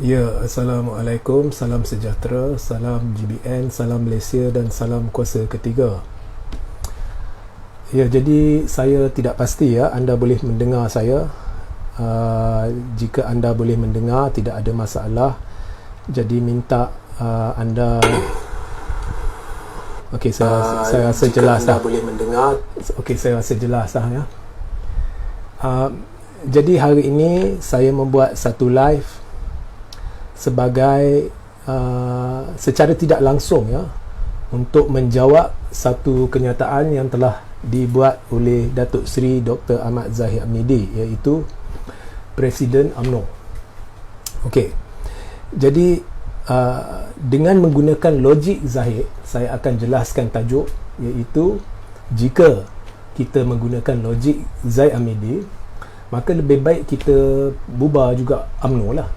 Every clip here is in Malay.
Ya, Assalamualaikum, salam sejahtera, salam GBN, salam Malaysia dan salam kuasa ketiga. Ya, jadi saya tidak pasti ya, anda boleh mendengar saya. Jika anda boleh mendengar, tidak ada masalah. Jadi minta anda... Okey, saya rasa jelas dah. Boleh mendengar. Okey, saya rasa jelas dah ya. Jadi hari ini saya membuat satu live sebagai secara tidak langsung ya, untuk menjawab satu kenyataan yang telah dibuat oleh Datuk Seri Dr. Ahmad Zahid Hamidi, iaitu Presiden UMNO. Okey. Jadi dengan menggunakan logik Zahid, saya akan jelaskan tajuk, iaitu jika kita menggunakan logik Zahid Hamidi, maka lebih baik kita bubar juga UMNO lah.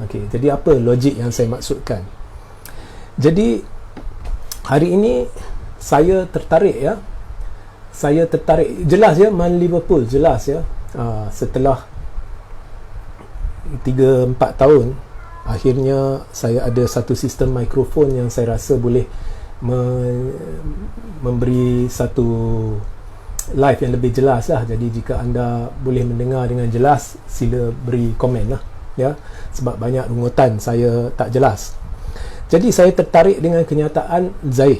Okey, jadi apa logik yang saya maksudkan? Jadi hari ini saya tertarik ya. Saya tertarik, jelas ya, Man Liverpool, jelas ya. Setelah 3-4 tahun, akhirnya saya ada satu sistem mikrofon yang saya rasa boleh memberi satu live yang lebih jelas lah. Jadi jika anda boleh mendengar dengan jelas, sila beri komen lah ya, sebab banyak rungutan saya tak jelas. Jadi saya tertarik dengan kenyataan Zahid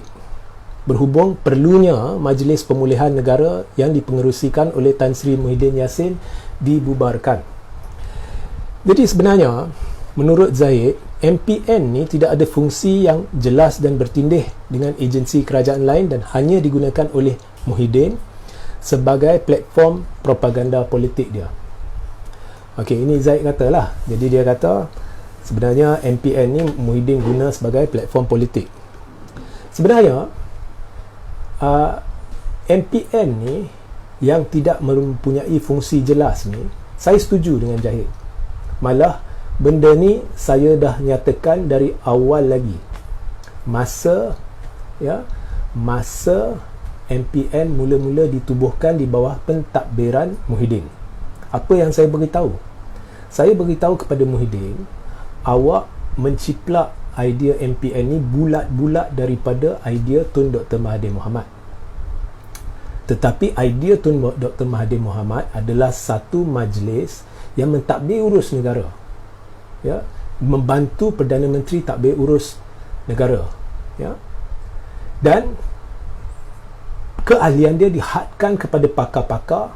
berhubung perlunya Majlis Pemulihan Negara yang dipengerusikan oleh Tan Sri Muhyiddin Yassin dibubarkan. Jadi sebenarnya menurut Zahid, MPN ni tidak ada fungsi yang jelas dan bertindih dengan agensi kerajaan lain dan hanya digunakan oleh Muhyiddin sebagai platform propaganda politik dia. Okey, ini Zahid katalah. Jadi dia kata sebenarnya MPN ni Muhyiddin guna sebagai platform politik. Sebenarnya MPN ni yang tidak mempunyai fungsi jelas ni, saya setuju dengan Zahid. Malah benda ni saya dah nyatakan dari awal lagi. Masa MPN mula-mula ditubuhkan di bawah pentadbiran Muhyiddin. Apa yang saya beritahu? Saya beritahu kepada Muhyiddin, awak menciplak idea MPN ni bulat-bulat daripada idea Tun Dr. Mahathir Mohamad. Tetapi idea Tun Dr. Mahathir Mohamad adalah satu majlis yang mentadbir urus negara. Ya, membantu Perdana Menteri tadbir urus negara. Ya. Dan keahlian dia dihadkan kepada pakar-pakar,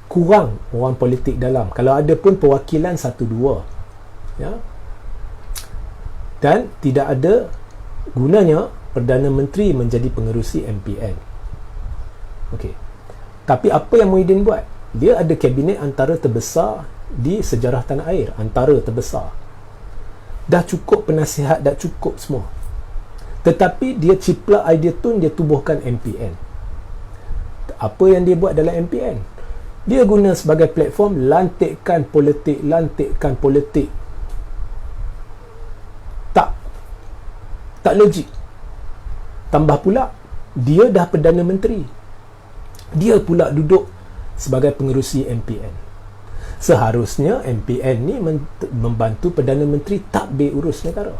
kurang orang politik dalam. Kalau ada pun perwakilan 1-2 ya. Dan tidak ada gunanya Perdana Menteri menjadi pengerusi MPN. Okey. Tapi apa yang Muhyiddin buat? Dia ada kabinet antara terbesar di sejarah tanah air, antara terbesar. Dah cukup penasihat, dah cukup semua. Tetapi dia ciplak idea Tun, dia tubuhkan MPN. Apa yang dia buat dalam MPN? Dia guna sebagai platform lantikkan politik. Tak logik. Tambah pula, dia dah Perdana Menteri. Dia pula duduk sebagai pengerusi MPN. Seharusnya MPN ni membantu Perdana Menteri tadbir urus negara.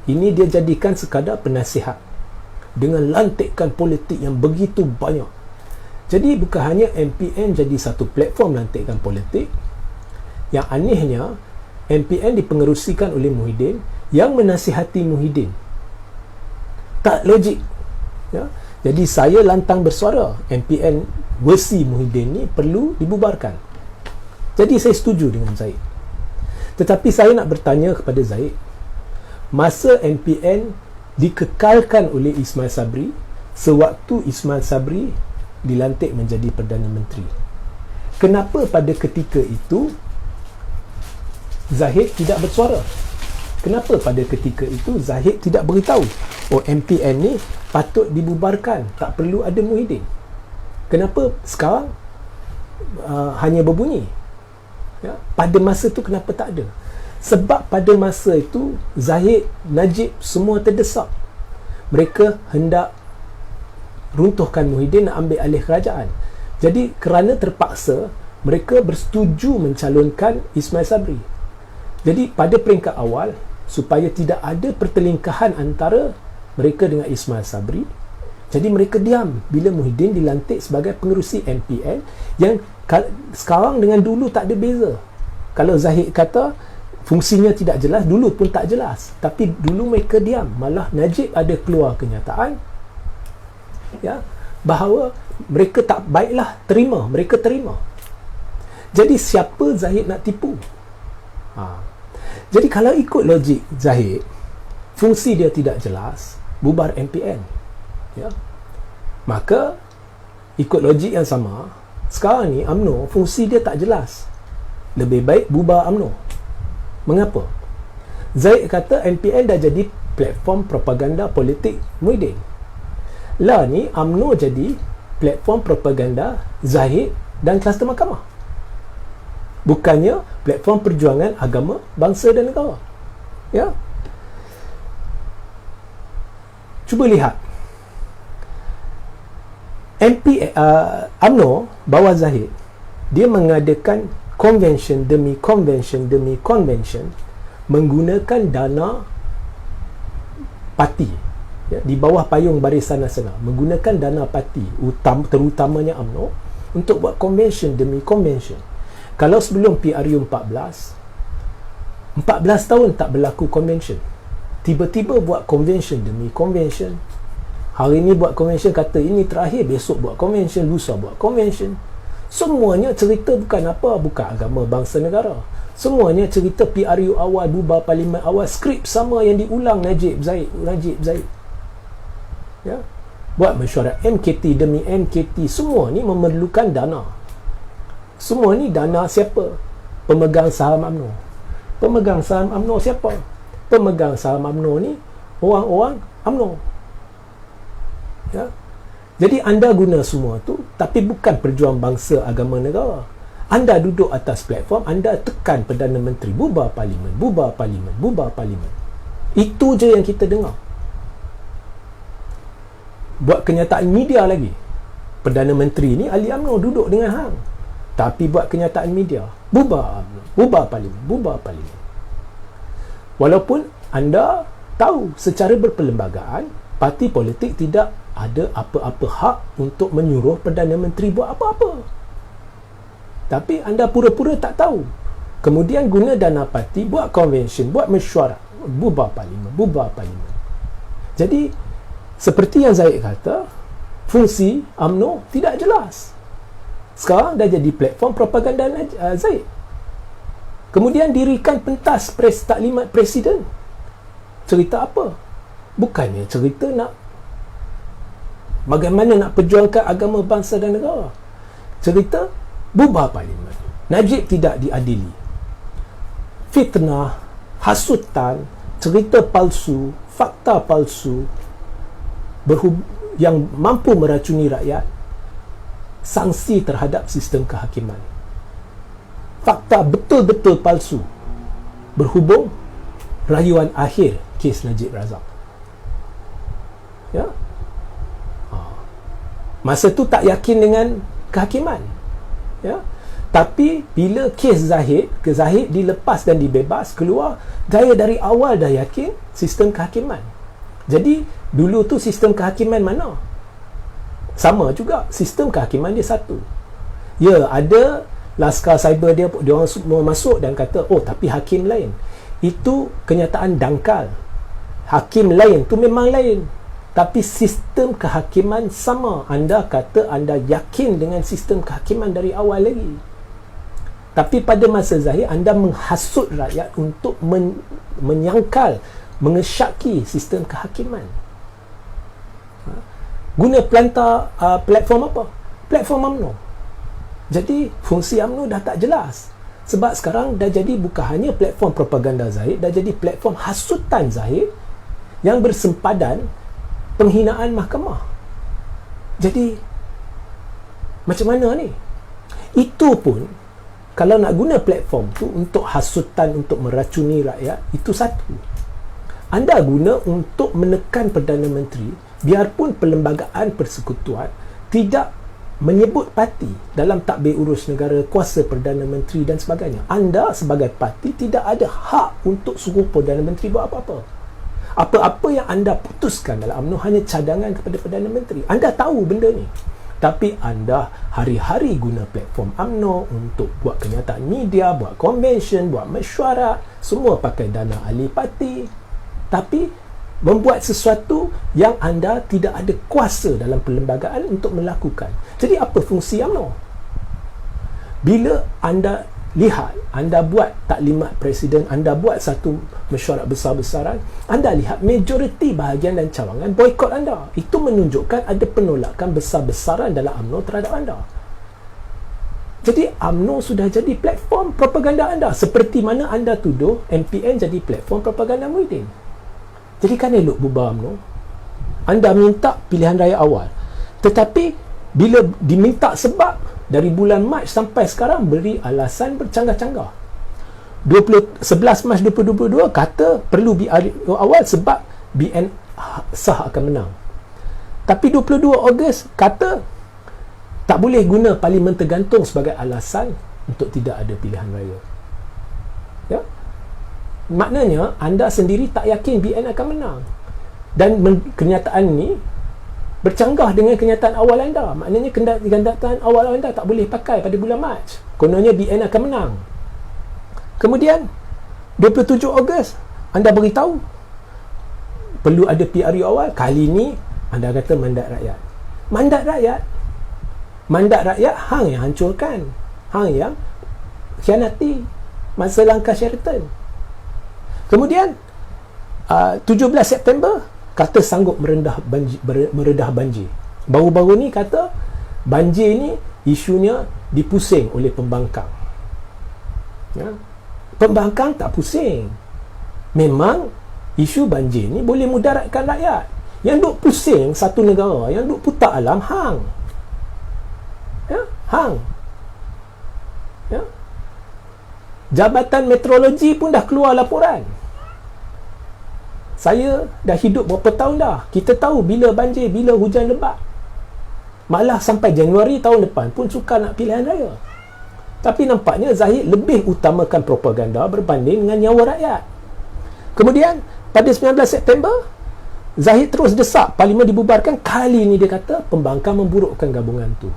Ini dia jadikan sekadar penasihat dengan lantikkan politik yang begitu banyak. Jadi bukan hanya MPN jadi satu platform lantikkan politik. Yang anehnya, MPN dipengerusikan oleh Muhyiddin yang menasihati Muhyiddin. Tak logik ya? Jadi saya lantang bersuara, MPN versi Muhyiddin ni perlu dibubarkan. Jadi saya setuju dengan Zahid. Tetapi saya nak bertanya kepada Zahid, masa MPN dikekalkan oleh Ismail Sabri, sewaktu Ismail Sabri dilantik menjadi Perdana Menteri, kenapa pada ketika itu Zahid tidak bersuara? Kenapa pada ketika itu Zahid tidak beritahu, oh MPN ni patut dibubarkan, tak perlu ada Muhyiddin? Kenapa sekarang hanya berbunyi ya? Pada masa tu kenapa tak ada? Sebab pada masa itu Zahid, Najib semua terdesak. Mereka hendak runtuhkan Muhyiddin, nak ambil alih kerajaan. Jadi kerana terpaksa, mereka bersetuju mencalonkan Ismail Sabri. Jadi pada peringkat awal, supaya tidak ada pertelingkahan antara mereka dengan Ismail Sabri, jadi mereka diam bila Muhyiddin dilantik sebagai pengerusi MPN, yang sekarang dengan dulu tak ada beza. Kalau Zahid kata fungsinya tidak jelas, dulu pun tak jelas, tapi dulu mereka diam. Malah Najib ada keluar kenyataan, ya, bahawa mereka tak baiklah terima, mereka terima. Jadi siapa Zahid nak tipu? Jadi kalau ikut logik Zahid, fungsi dia tidak jelas, bubar MPN, ya. Maka ikut logik yang sama, sekarang ni UMNO fungsi dia tak jelas, lebih baik bubar UMNO. Mengapa? Zahid kata MPN dah jadi platform propaganda politik Muhyiddin. Lah ni UMNO jadi platform propaganda Zahid dan kluster mahkamah. Bukannya platform perjuangan agama, bangsa dan negara. Ya. Cuba lihat. UMNO bawah Zahid, dia mengadakan convention demi convention demi convention menggunakan dana parti, ya, di bawah payung Barisan Nasional, menggunakan dana parti terutamanya UMNO untuk buat convention demi convention. Kalau sebelum PRU 14 tahun tak berlaku convention, tiba-tiba buat convention demi convention. Hari ni buat convention, kata ini terakhir, besok buat convention, lusa buat convention. Semuanya cerita bukan apa, bukan agama, bangsa, negara. Semuanya cerita PRU awal, bubar parlimen awal, skrip sama yang diulang Najib Zahid. Ya. Buat mesyuarat MKT demi MKT, semua ni memerlukan dana. Semua ni dana siapa? Pemegang saham UMNO. Pemegang saham UMNO siapa? Pemegang saham UMNO ni orang-orang UMNO. Ya. Jadi anda guna semua tu, tapi bukan perjuang bangsa, agama, negara. Anda duduk atas platform, anda tekan Perdana Menteri, bubar parlimen, bubar parlimen, bubar parlimen. Itu je yang kita dengar. Buat kenyataan media lagi, Perdana Menteri ni ahli UMNO duduk dengan hang, tapi buat kenyataan media, bubar UMNO, bubar parlimen, bubar parlimen. Walaupun anda tahu secara berperlembagaan, parti politik tidak ada apa-apa hak untuk menyuruh Perdana Menteri buat apa-apa. Tapi anda pura-pura tak tahu. Kemudian guna dana parti, buat convention, buat mesyuarat, bubar parlimen, bubar parlimen. Jadi, seperti yang Zahid kata, fungsi UMNO tidak jelas. Sekarang dah jadi platform propaganda Zahid. Kemudian dirikan pentas taklimat Presiden. Cerita apa? Bukannya cerita nak bagaimana nak perjuangkan agama, bangsa dan negara. Cerita bubar parlimen, Najib tidak diadili, fitnah, hasutan, cerita palsu, fakta palsu yang mampu meracuni rakyat, sanksi terhadap sistem kehakiman. Fakta betul-betul palsu berhubung rayuan akhir kes Najib Razak. Ya. Masa tu tak yakin dengan kehakiman, ya. Tapi bila kes Zahid dilepas dan dibebas keluar, gaya dari awal dah yakin sistem kehakiman. Jadi dulu tu sistem kehakiman mana? Sama juga, sistem kehakiman dia satu. Ya, ada laskar cyber dia orang semua masuk dan kata, oh tapi hakim lain. Itu kenyataan dangkal. Hakim lain tu memang lain, tapi sistem kehakiman sama. Anda kata anda yakin dengan sistem kehakiman dari awal lagi. Tapi pada masa Zahid, anda menghasut rakyat untuk menyangkal, mengesyaki sistem kehakiman. Guna pelantar platform apa? Platform UMNO. Jadi fungsi UMNO dah tak jelas. Sebab sekarang dah jadi bukan hanya platform propaganda Zahid, dah jadi platform hasutan Zahid yang bersempadan penghinaan mahkamah. Jadi macam mana ni? Itu pun kalau nak guna platform tu untuk hasutan, untuk meracuni rakyat, itu satu. Anda guna untuk menekan Perdana Menteri, biarpun perlembagaan persekutuan tidak menyebut parti dalam tadbir urus negara, kuasa Perdana Menteri dan sebagainya. Anda sebagai parti tidak ada hak untuk suruh Perdana Menteri buat apa-apa. Apa-apa yang anda putuskan dalam UMNO hanya cadangan kepada Perdana Menteri. Anda tahu benda ni. Tapi anda hari-hari guna platform UMNO untuk buat kenyataan media, buat convention, buat mesyuarat, semua pakai dana ahli parti. Tapi membuat sesuatu yang anda tidak ada kuasa dalam perlembagaan untuk melakukan. Jadi apa fungsi UMNO? Bila anda lihat, anda buat taklimat presiden, anda buat satu mesyuarat besar-besaran, anda lihat majoriti bahagian dan cawangan boikot anda. Itu menunjukkan ada penolakan besar-besaran dalam UMNO terhadap anda. Jadi UMNO sudah jadi platform propaganda anda, seperti mana anda tuduh MPN jadi platform propaganda Muhyiddin. Jadi kan elok bubar UMNO. Anda minta pilihan raya awal, tetapi bila diminta sebab, dari bulan Mac sampai sekarang beri alasan bercanggah-canggah. 11 Mac 2022 kata perlu BRU awal sebab BN sah akan menang. Tapi 22 Ogos kata tak boleh guna parlimen tergantung sebagai alasan untuk tidak ada pilihan raya. Ya? Maknanya anda sendiri tak yakin BN akan menang. Dan kenyataan ni bercanggah dengan kenyataan awal anda. Maknanya kenyataan awal anda tak boleh pakai pada bulan Mac. Kononnya BN akan menang. Kemudian 27 Ogos anda beritahu perlu ada PRU awal. Kali ni anda kata mandat rakyat. Mandat rakyat hang yang hancurkan, hang yang khianati masa langkah Sheraton. Kemudian 17 September kata sanggup meredah banjir. Baru-baru ni kata banjir ni isunya dipusing oleh pembangkang. Ya. Pembangkang tak pusing. Memang isu banjir ni boleh mudaratkan rakyat. Yang duk pusing satu negara, yang duk putar alam hang. Ya, hang. Ya. Jabatan Meteorologi pun dah keluar laporan. Saya dah hidup berapa tahun dah. Kita tahu bila banjir, bila hujan lebat. Malah sampai Januari tahun depan pun sukar nak pilihan raya. Tapi nampaknya Zahid lebih utamakan propaganda berbanding dengan nyawa rakyat. Kemudian pada 19 September Zahid terus desak parlimen dibubarkan. Kali ni dia kata pembangkang memburukkan gabungan tu.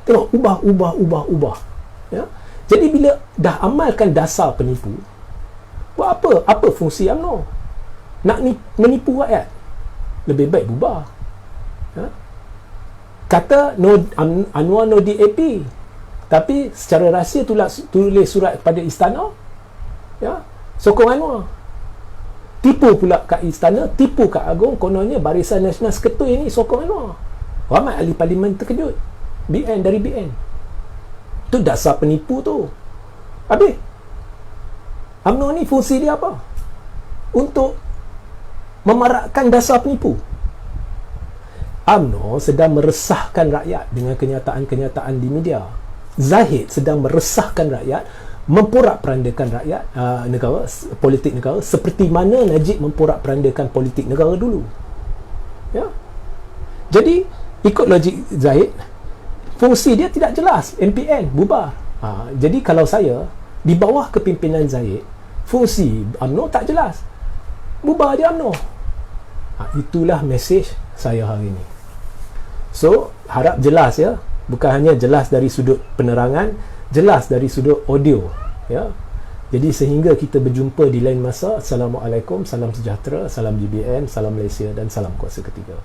Tengok, ubah. Ya? Jadi bila dah amalkan dasar penipu, buat apa? Apa fungsi UMNO? Nak menipu rakyat? Lebih baik bubar. Ya? Kata Anwar no DAP, tapi secara rahsia tulis surat kepada istana, ya, sokong Anwar. Tipu pula kat istana, tipu kat Agong, kononnya Barisan Nasional Seketui ni sokong Anwar. Ramai ahli parlimen terkejut. Dari BN. Tu dasar penipu tu. Habis UMNO ni fungsi dia apa? Untuk memarakkan dasar penipu. UMNO sedang meresahkan rakyat dengan kenyataan-kenyataan di media. Zahid sedang meresahkan rakyat, memporak-perandakan rakyat, negara, politik negara, seperti mana Najib memporak-perandakan politik negara dulu. Ya. Jadi ikut logik Zahid, fungsi dia tidak jelas. MPN bubar. Jadi kalau saya di bawah kepimpinan Zahid, fungsi UMNO tak jelas, bubar dia UMNO. Itulah mesej saya hari ini. So harap jelas, ya. Bukan hanya jelas dari sudut penerangan, jelas dari sudut audio, ya. Jadi sehingga kita berjumpa di lain masa. Assalamualaikum, salam sejahtera, salam GBN, salam Malaysia dan salam kuasa ketiga.